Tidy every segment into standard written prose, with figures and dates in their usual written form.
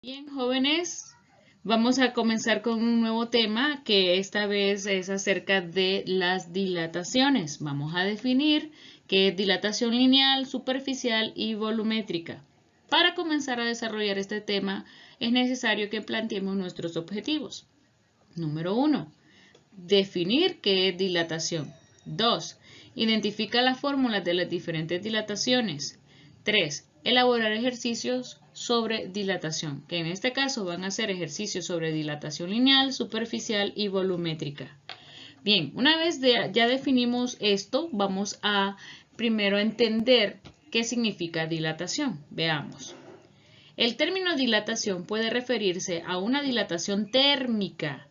Bien, jóvenes, vamos a comenzar con un nuevo tema que esta vez es acerca de las dilataciones. Vamos a definir qué es dilatación lineal, superficial y volumétrica. Para comenzar a desarrollar este tema es necesario que planteemos nuestros objetivos. Número 1. Definir qué es dilatación. 2. Identifica las fórmulas de las diferentes dilataciones. 3. Elaborar ejercicios sobre dilatación, que en este caso van a ser ejercicios sobre dilatación lineal, superficial y volumétrica. Bien, una vez ya definimos esto, vamos a primero entender qué significa dilatación. Veamos. El término dilatación puede referirse a una dilatación térmica,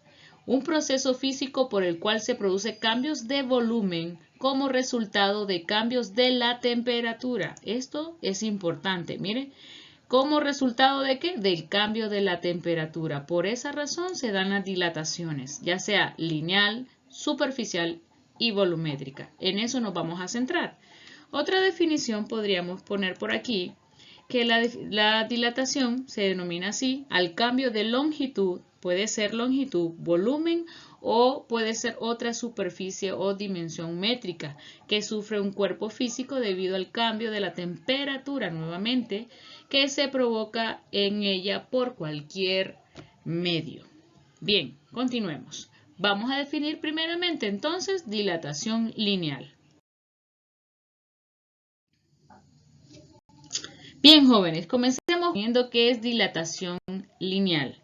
un proceso físico por el cual se produce cambios de volumen como resultado de cambios de la temperatura. Esto es importante, mire, como resultado de ¿qué? Del cambio de la temperatura. Por esa razón se dan las dilataciones, ya sea lineal, superficial y volumétrica. En eso nos vamos a centrar. Otra definición podríamos poner por aquí que la dilatación se denomina así al cambio de longitud, puede ser longitud, volumen o puede ser otra superficie o dimensión métrica que sufre un cuerpo físico debido al cambio de la temperatura nuevamente que se provoca en ella por cualquier medio. Bien, continuemos. Vamos a definir primeramente entonces dilatación lineal. Bien, jóvenes, comencemos viendo qué es dilatación lineal.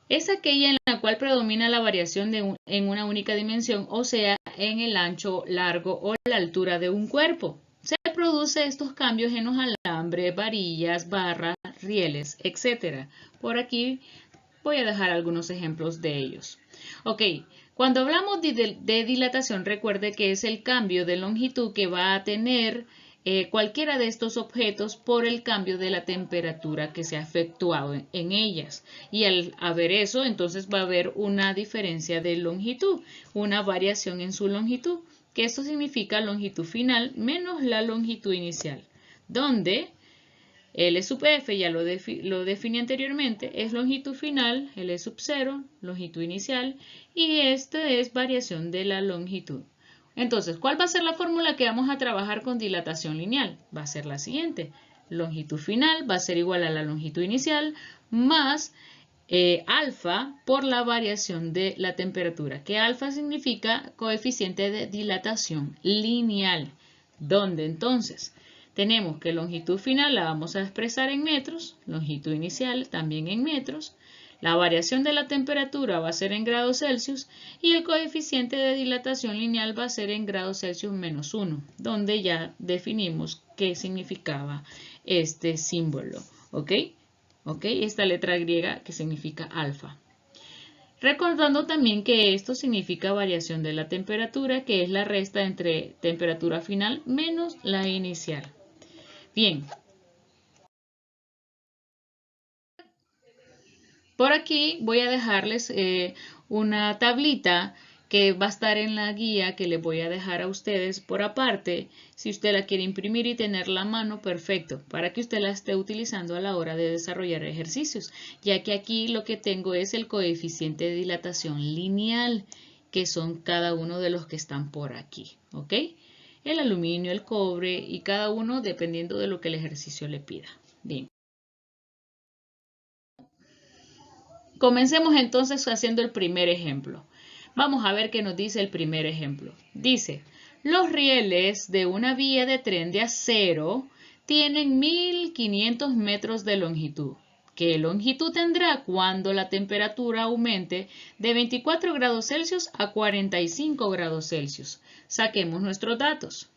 Es aquella en la cual predomina la variación en una única dimensión, o sea, en el ancho, largo o la altura de un cuerpo. Se producen estos cambios en los alambres, varillas, barras, rieles, etc. Por aquí voy a dejar algunos ejemplos de ellos. Ok, cuando hablamos de dilatación, recuerde que es el cambio de longitud que va a tener cualquiera de estos objetos por el cambio de la temperatura que se ha efectuado en ellas. Y al haber eso, entonces va a haber una diferencia de longitud, una variación en su longitud, que esto significa longitud final menos la longitud inicial, donde L sub f, ya lo definí anteriormente, es longitud final, L sub 0, longitud inicial, y esta es variación de la longitud. Entonces, ¿cuál va a ser la fórmula que vamos a trabajar con dilatación lineal? Va a ser la siguiente. Longitud final va a ser igual a la longitud inicial más alfa por la variación de la temperatura, que alfa significa coeficiente de dilatación lineal, donde entonces tenemos que longitud final la vamos a expresar en metros, longitud inicial también en metros, la variación de la temperatura va a ser en grados Celsius y el coeficiente de dilatación lineal va a ser en grados Celsius menos 1, donde ya definimos qué significaba este símbolo, ¿ok? Esta letra griega que significa alfa. Recordando también que esto significa variación de la temperatura, que es la resta entre temperatura final menos la inicial. Bien. Por aquí voy a dejarles una tablita que va a estar en la guía que les voy a dejar a ustedes por aparte. Si usted la quiere imprimir y tenerla a mano, perfecto, para que usted la esté utilizando a la hora de desarrollar ejercicios, ya que aquí lo que tengo es el coeficiente de dilatación lineal, que son cada uno de los que están por aquí, ¿ok? El aluminio, el cobre y cada uno dependiendo de lo que el ejercicio le pida. Bien. Comencemos entonces haciendo el primer ejemplo. Vamos a ver qué nos dice el primer ejemplo. Dice, los rieles de una vía de tren de acero tienen 1500 metros de longitud. ¿Qué longitud tendrá cuando la temperatura aumente de 24 grados Celsius a 45 grados Celsius? Saquemos nuestros datos.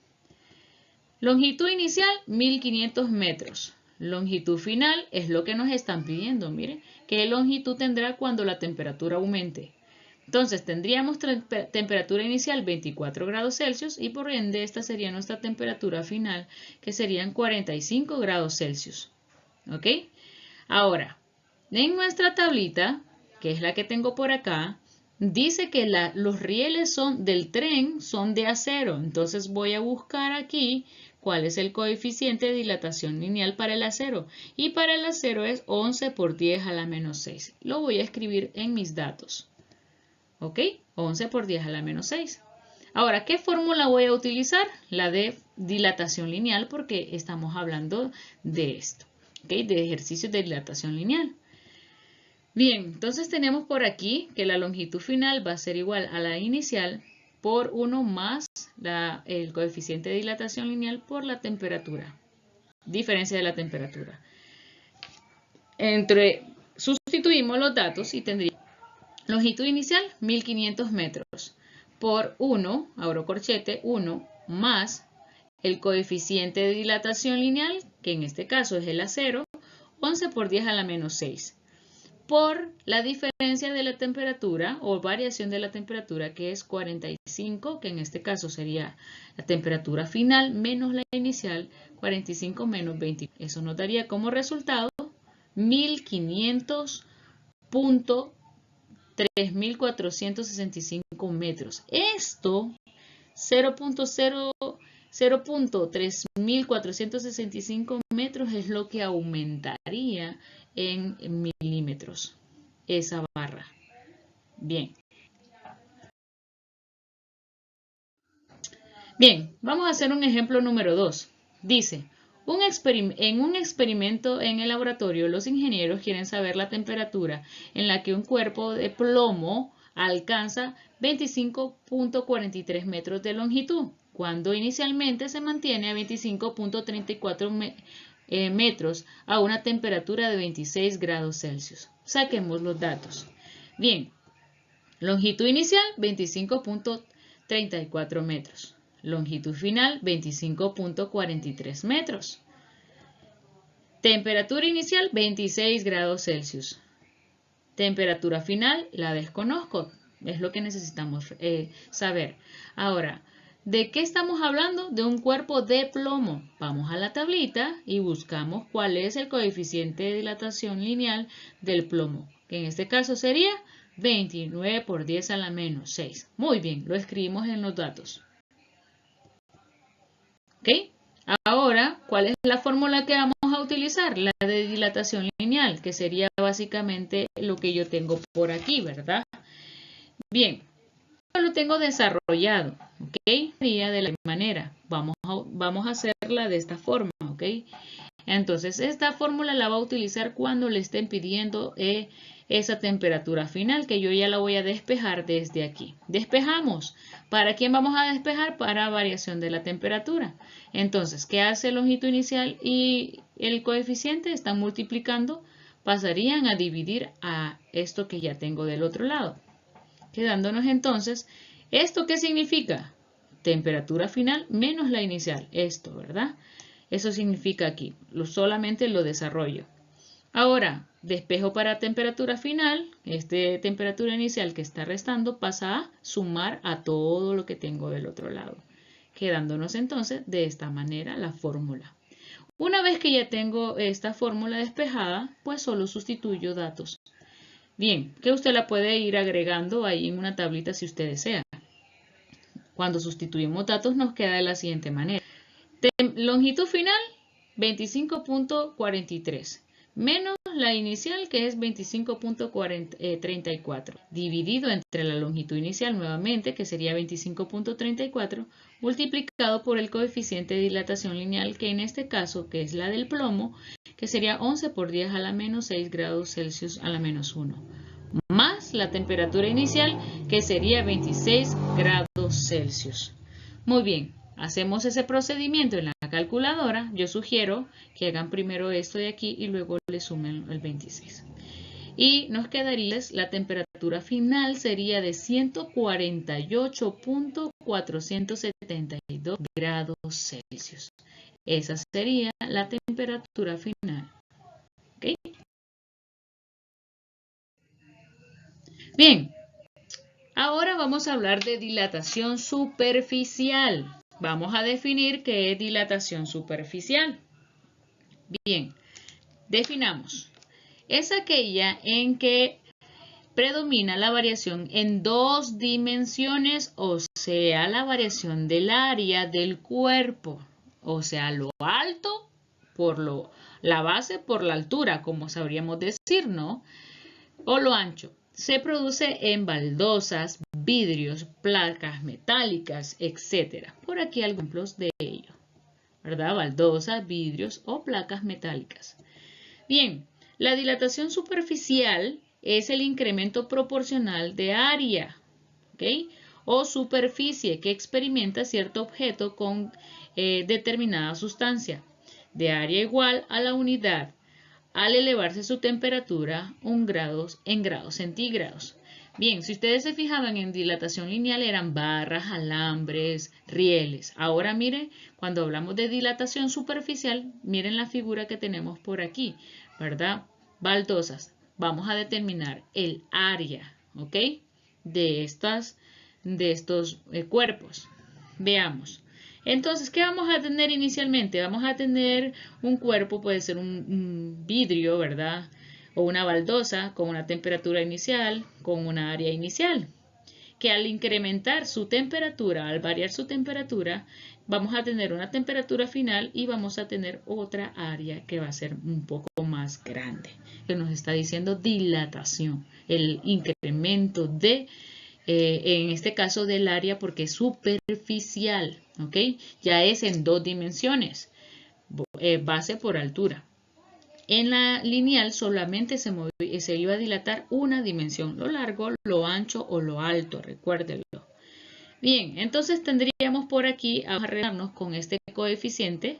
Longitud inicial, 1500 metros. Longitud final es lo que nos están pidiendo, miren, ¿qué longitud tendrá cuando la temperatura aumente? Entonces tendríamos temperatura inicial 24 grados Celsius y por ende esta sería nuestra temperatura final, que serían 45 grados Celsius. ¿Ok? Ahora, en nuestra tablita, que es la que tengo por acá, dice que los rieles del tren son de acero. Entonces voy a buscar aquí cuál es el coeficiente de dilatación lineal para el acero. Y para el acero es 11 por 10 a la menos 6. Lo voy a escribir en mis datos. ¿Ok? 11 por 10 a la menos 6. Ahora, ¿qué fórmula voy a utilizar? La de dilatación lineal, porque estamos hablando de esto, ¿ok? De ejercicios de dilatación lineal. Bien, entonces tenemos por aquí que la longitud final va a ser igual a la inicial por 1 más el coeficiente de dilatación lineal por la temperatura. Diferencia de la temperatura. Sustituimos los datos y tendríamos longitud inicial 1500 metros por 1, abro corchete, 1 más el coeficiente de dilatación lineal, que en este caso es el acero, 11 por 10 a la menos 6, por la diferencia de la temperatura o variación de la temperatura, que es 45, que en este caso sería la temperatura final menos la inicial, 45 menos 20. Eso nos daría como resultado 1500.3465 metros. Esto 0.3465 metros es lo que aumentaría en milímetros esa barra. Bien. Bien, vamos a hacer un ejemplo número 2. Dice, en un experimento en el laboratorio, los ingenieros quieren saber la temperatura en la que un cuerpo de plomo alcanza 25.43 metros de longitud, cuando inicialmente se mantiene a 25.34 metros a una temperatura de 26 grados Celsius. Saquemos los datos. Bien, longitud inicial 25.34 metros. Longitud final 25.43 metros. Temperatura inicial 26 grados Celsius. Temperatura final la desconozco. Es lo que necesitamos saber. Ahora, ¿de qué estamos hablando? De un cuerpo de plomo. Vamos a la tablita y buscamos cuál es el coeficiente de dilatación lineal del plomo, que en este caso sería 29 por 10 a la menos 6. Muy bien, lo escribimos en los datos. ¿Ok? Ahora, ¿cuál es la fórmula que vamos a utilizar? La de dilatación lineal, que sería básicamente lo que yo tengo por aquí, ¿verdad? Bien, yo lo tengo desarrollado, ¿ok? Sería de la manera. Vamos a hacerla de esta forma, ¿ok? Entonces, esta fórmula la va a utilizar cuando le estén pidiendo esa temperatura final, que yo ya la voy a despejar desde aquí. Despejamos. ¿Para quién vamos a despejar? Para variación de la temperatura. Entonces, ¿qué hace longitud inicial y el coeficiente? Están multiplicando, pasarían a dividir a esto que ya tengo del otro lado. Quedándonos entonces, ¿esto qué significa? Temperatura final menos la inicial. Esto, ¿verdad? Eso significa aquí, solamente lo desarrollo. Ahora, despejo para temperatura final, temperatura inicial que está restando pasa a sumar a todo lo que tengo del otro lado, quedándonos entonces de esta manera la fórmula. Una vez que ya tengo esta fórmula despejada, pues solo sustituyo datos. Bien, que usted la puede ir agregando ahí en una tablita si usted desea. Cuando sustituimos datos nos queda de la siguiente manera. Longitud final 25.43 menos la inicial que es 25.34 dividido entre la longitud inicial nuevamente que sería 25.34 multiplicado por el coeficiente de dilatación lineal que en este caso que es la del plomo que sería 11 por 10 a la menos 6 grados Celsius a la menos 1 más la temperatura inicial que sería 26 grados Celsius. Muy bien. Hacemos ese procedimiento en la calculadora. Yo sugiero que hagan primero esto de aquí y luego le sumen el 26. Y nos quedaría, la temperatura final sería de 148.472 grados Celsius. Esa sería la temperatura final. ¿Okay? Bien, ahora vamos a hablar de dilatación superficial. Vamos a definir qué es dilatación superficial. Bien, definamos. Es aquella en que predomina la variación en dos dimensiones, o sea, la variación del área del cuerpo. o sea, lo alto por la base por la altura, como sabríamos decir, ¿no? O lo ancho. Se produce en baldosas, vidrios, placas metálicas, etc. Por aquí ejemplos de ello, ¿verdad? Baldosas, vidrios o placas metálicas. Bien, la dilatación superficial es el incremento proporcional de área, ¿ok? O superficie que experimenta cierto objeto con determinada sustancia, de área igual a la unidad, al elevarse su temperatura en grados centígrados. Bien, si ustedes se fijaban en dilatación lineal eran barras, alambres, rieles. Ahora miren, cuando hablamos de dilatación superficial, miren la figura que tenemos por aquí, ¿verdad? Baldosas. Vamos a determinar el área, ¿ok? De estos cuerpos. Veamos. Entonces, ¿qué vamos a tener inicialmente? Vamos a tener un cuerpo, puede ser un vidrio, ¿verdad? O una baldosa con una temperatura inicial, con una área inicial, que al incrementar su temperatura, al variar su temperatura, vamos a tener una temperatura final y vamos a tener otra área que va a ser un poco más grande, que nos está diciendo dilatación, el incremento de en este caso del área porque es superficial, ¿ok? Ya es en dos dimensiones, base por altura. En la lineal solamente se iba a dilatar una dimensión, lo largo, lo ancho o lo alto, recuérdenlo. Bien, entonces tendríamos por aquí a arreglarnos con este coeficiente,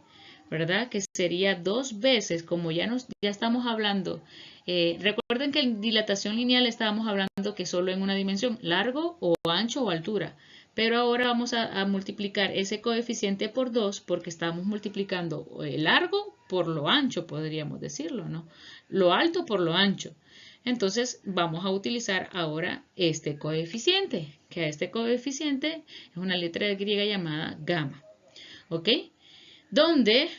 ¿verdad? Que sería 2 veces, como ya estamos hablando. Recuerden que en dilatación lineal estábamos hablando que solo en una dimensión, largo o ancho o altura. Pero ahora vamos a multiplicar ese coeficiente por 2 porque estamos multiplicando el largo por lo ancho, podríamos decirlo, ¿no? Lo alto por lo ancho. Entonces vamos a utilizar ahora este coeficiente, que este coeficiente es una letra griega llamada gamma, ¿ok? Donde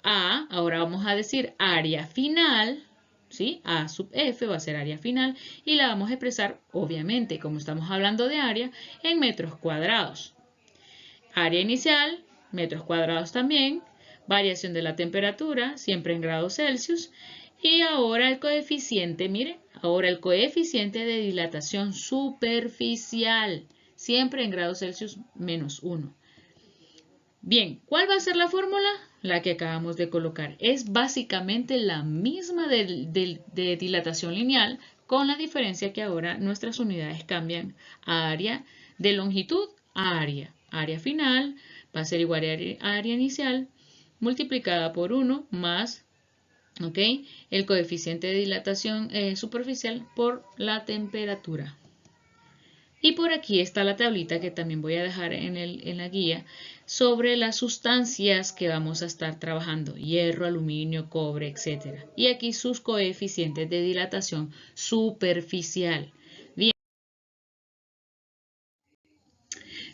A, ahora vamos a decir área final, ¿sí? A sub F va a ser área final y la vamos a expresar, obviamente, como estamos hablando de área, en metros cuadrados. Área inicial, metros cuadrados también, variación de la temperatura, siempre en grados Celsius. Y ahora el coeficiente, mire, ahora el coeficiente de dilatación superficial, siempre en grados Celsius menos 1. Bien, ¿cuál va a ser la fórmula? La que acabamos de colocar. Es básicamente la misma de dilatación lineal, con la diferencia que ahora nuestras unidades cambian a área de longitud a área. Área final va a ser igual a área inicial multiplicada por 1 más, ¿ok?, el coeficiente de dilatación superficial por la temperatura. Y por aquí está la tablita que también voy a dejar en la guía sobre las sustancias que vamos a estar trabajando, hierro, aluminio, cobre, etc. Y aquí sus coeficientes de dilatación superficial.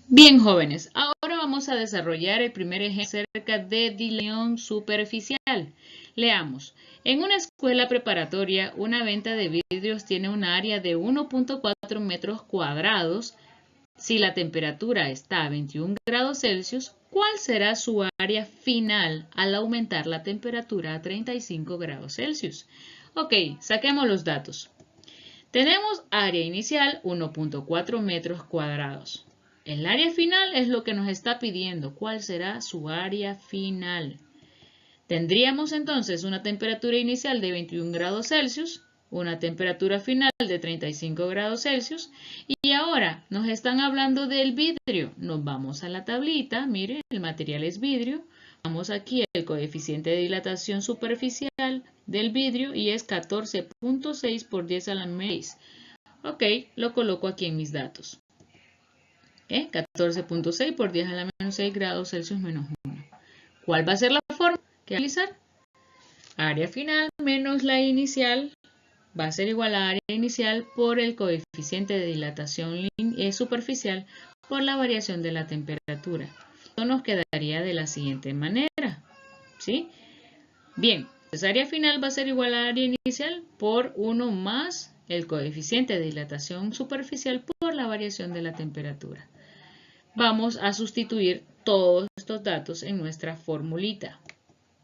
Bien, jóvenes, ahora vamos a desarrollar el primer ejemplo acerca de dilatación superficial. Leamos. En una escuela preparatoria, una venta de vidrios tiene un área de 1.4 metros cuadrados. Si la temperatura está a 21 grados Celsius, ¿cuál será su área final al aumentar la temperatura a 35 grados Celsius? Ok, saquemos los datos. Tenemos área inicial 1.4 metros cuadrados. El área final es lo que nos está pidiendo. ¿Cuál será su área final? Tendríamos entonces una temperatura inicial de 21 grados Celsius, una temperatura final de 35 grados Celsius y ahora nos están hablando del vidrio. Nos vamos a la tablita, miren, el material es vidrio. Vamos aquí el coeficiente de dilatación superficial del vidrio y es 14.6 por 10 a la menos 6. Ok, lo coloco aquí en mis datos. 14.6 por 10 a la menos 6 grados Celsius menos 1. ¿Cuál va a ser la forma que utilizar? Área final menos la inicial va a ser igual a área inicial por el coeficiente de dilatación superficial por la variación de la temperatura. Esto nos quedaría de la siguiente manera, ¿sí? Bien, pues área final va a ser igual a área inicial por 1 más el coeficiente de dilatación superficial por la variación de la temperatura. Vamos a sustituir todos estos datos en nuestra formulita.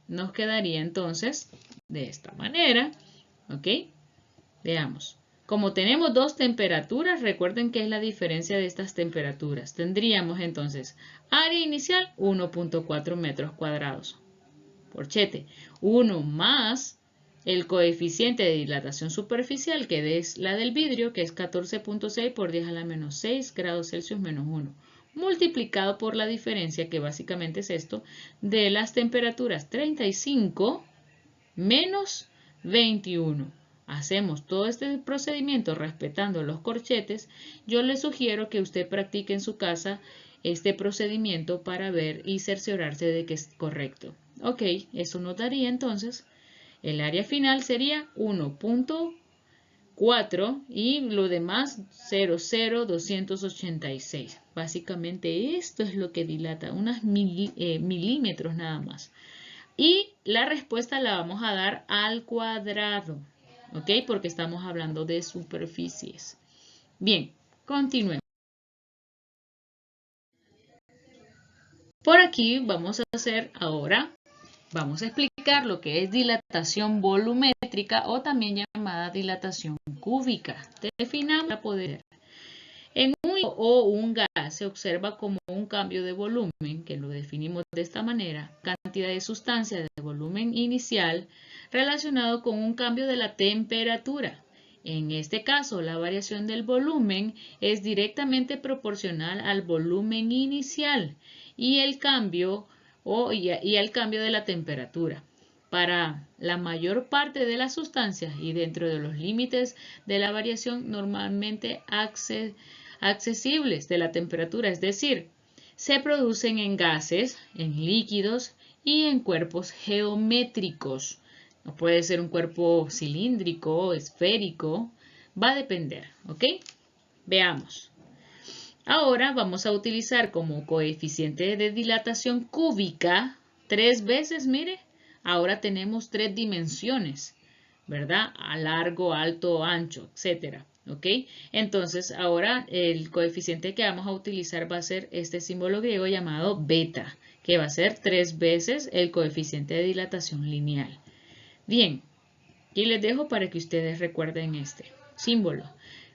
Nos quedaría entonces de esta manera, ¿ok? Veamos. Como tenemos dos temperaturas, recuerden que es la diferencia de estas temperaturas. Tendríamos entonces área inicial 1.4 metros cuadrados. Corchete, 1 más el coeficiente de dilatación superficial, que es la del vidrio, que es 14.6 por 10 a la menos 6 grados Celsius menos 1, multiplicado por la diferencia, que básicamente es esto, de las temperaturas 35 menos 21. Hacemos todo este procedimiento respetando los corchetes. Yo les sugiero que usted practique en su casa este procedimiento para ver y cerciorarse de que es correcto. Ok, eso nos daría entonces, el área final sería 1.4 y lo demás 0,0286. Básicamente esto es lo que dilata, unos milímetros nada más. Y la respuesta la vamos a dar al cuadrado, ¿ok? Porque estamos hablando de superficies. Bien, continuemos. Por aquí vamos a hacer ahora, vamos a explicar lo que es dilatación volumétrica o también llamada dilatación cúbica. Definamos para poder. En un o un gas se observa como un cambio de volumen, que lo definimos de esta manera, cantidad de sustancia de volumen inicial relacionado con un cambio de la temperatura. En este caso, la variación del volumen es directamente proporcional al volumen inicial y el cambio y al cambio de la temperatura. Para la mayor parte de las sustancias y dentro de los límites de la variación normalmente accesibles de la temperatura, es decir, se producen en gases, en líquidos y en cuerpos geométricos. No puede ser un cuerpo cilíndrico, esférico, va a depender, ¿ok? Veamos. Ahora vamos a utilizar como coeficiente de dilatación cúbica 3 veces, mire, ahora tenemos 3 dimensiones, ¿verdad? A largo, alto, ancho, etcétera. ¿Ok? Entonces, ahora el coeficiente que vamos a utilizar va a ser este símbolo griego llamado beta, que va a ser 3 veces el coeficiente de dilatación lineal. Bien, aquí les dejo para que ustedes recuerden este símbolo.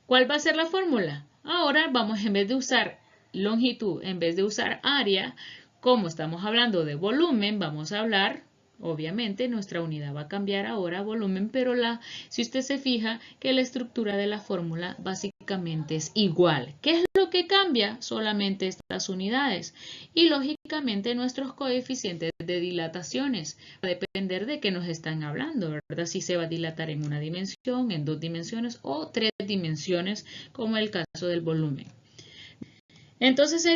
¿Cuál va a ser la fórmula? Ahora vamos, en vez de usar longitud, en vez de usar área, como estamos hablando de volumen, vamos a hablar, obviamente nuestra unidad va a cambiar ahora a volumen, pero si usted se fija que la estructura de la fórmula básicamente es igual. ¿Qué es lo que cambia? Solamente estas unidades y lógicamente nuestros coeficientes de dilataciones. Va a depender de qué nos están hablando, ¿verdad? Si se va a dilatar en una dimensión, en 2 dimensiones o 3 dimensiones, como el caso del volumen. Entonces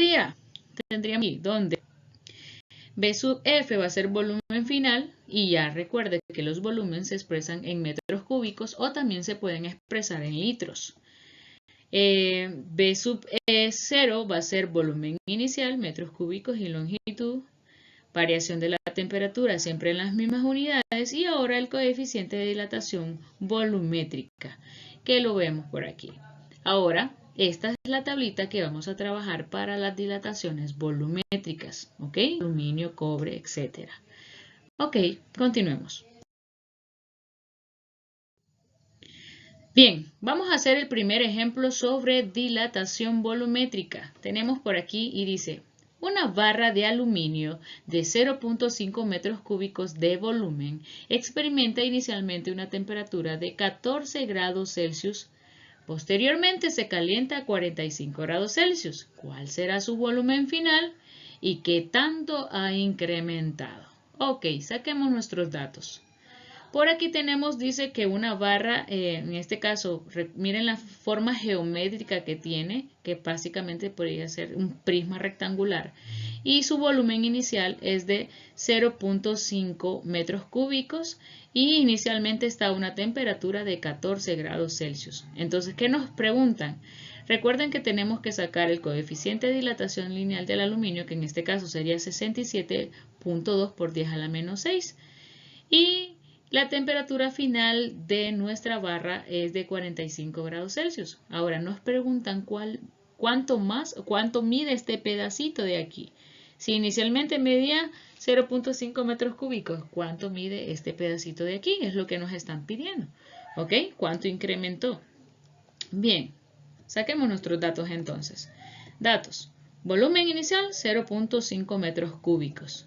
tendríamos aquí donde B sub F va a ser volumen final y ya recuerde que los volúmenes se expresan en metros cúbicos o también se pueden expresar en litros. B sub 0 va a ser volumen inicial, metros cúbicos y longitud. Variación de la temperatura siempre en las mismas unidades y ahora el coeficiente de dilatación volumétrica, que lo vemos por aquí. Ahora, esta es la tablita que vamos a trabajar para las dilataciones volumétricas, ¿ok? Aluminio, cobre, etc. Ok, continuemos. Bien, vamos a hacer el primer ejemplo sobre dilatación volumétrica. Tenemos por aquí y dice, una barra de aluminio de 0.5 metros cúbicos de volumen experimenta inicialmente una temperatura de 14 grados Celsius. Posteriormente se calienta a 45 grados Celsius. ¿Cuál será su volumen final y qué tanto ha incrementado? Ok, saquemos nuestros datos. Por aquí tenemos, dice que una barra, en este caso, miren la forma geométrica que tiene, que básicamente podría ser un prisma rectangular. Y su volumen inicial es de 0.5 metros cúbicos y inicialmente está a una temperatura de 14 grados Celsius. Entonces, ¿qué nos preguntan? Recuerden que tenemos que sacar el coeficiente de dilatación lineal del aluminio, que en este caso sería 67.2 por 10 a la menos 6. Y la temperatura final de nuestra barra es de 45 grados Celsius. Ahora nos preguntan cuánto mide este pedacito de aquí. Si inicialmente medía 0.5 metros cúbicos, ¿cuánto mide este pedacito de aquí? Es lo que nos están pidiendo. ¿Ok? ¿Cuánto incrementó? Bien, saquemos nuestros datos entonces. Datos. Volumen inicial 0.5 metros cúbicos.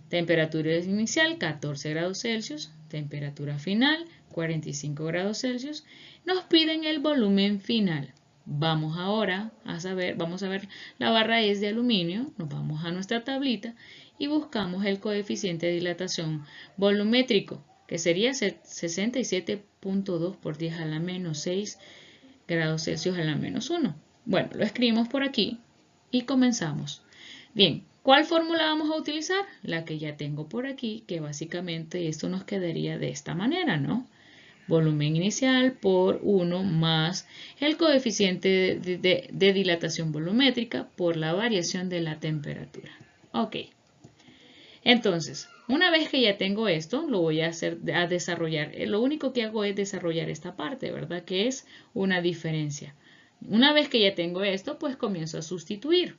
Temperatura inicial 14 grados Celsius. Temperatura final 45 grados Celsius. Nos piden el volumen final. Vamos ahora vamos a ver, la barra es de aluminio. Nos vamos a nuestra tablita y buscamos el coeficiente de dilatación volumétrico, que sería 67.2 por 10 a la menos 6 grados Celsius a la menos 1. Bueno, lo escribimos por aquí y comenzamos. Bien, ¿cuál fórmula vamos a utilizar? La que ya tengo por aquí, que básicamente esto nos quedaría de esta manera, ¿no? Volumen inicial por 1 más el coeficiente de dilatación volumétrica por la variación de la temperatura. Ok. Entonces, una vez que ya tengo esto, lo voy a desarrollar. Lo único que hago es desarrollar esta parte, ¿verdad? Que es una diferencia. Una vez que ya tengo esto, pues comienzo a sustituir.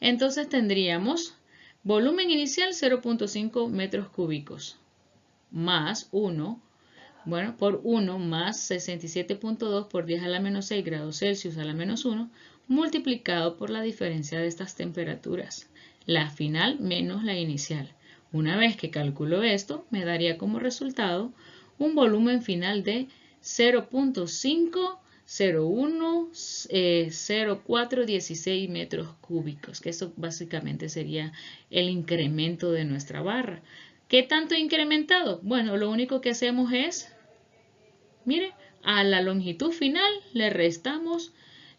Entonces tendríamos volumen inicial 0.5 metros cúbicos más 1, bueno, por 1 más 67.2 por 10 a la menos 6 grados Celsius a la menos 1 multiplicado por la diferencia de estas temperaturas, la final menos la inicial. Una vez que calculo esto, me daría como resultado un volumen final de 0.5010416 metros cúbicos, que eso básicamente sería el incremento de nuestra barra. ¿Qué tanto incrementado? Bueno, lo único que hacemos es, mire, a la longitud final le restamos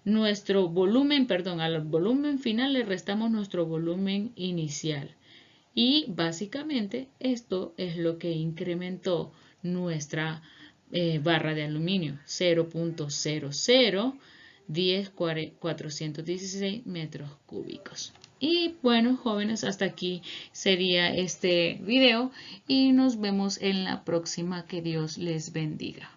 nuestro volumen, perdón, al volumen final le restamos nuestro volumen inicial. Y básicamente esto es lo que incrementó nuestra barra de aluminio, 0.0010416 metros cúbicos. Y bueno, jóvenes, hasta aquí sería este video y nos vemos en la próxima. Que Dios les bendiga.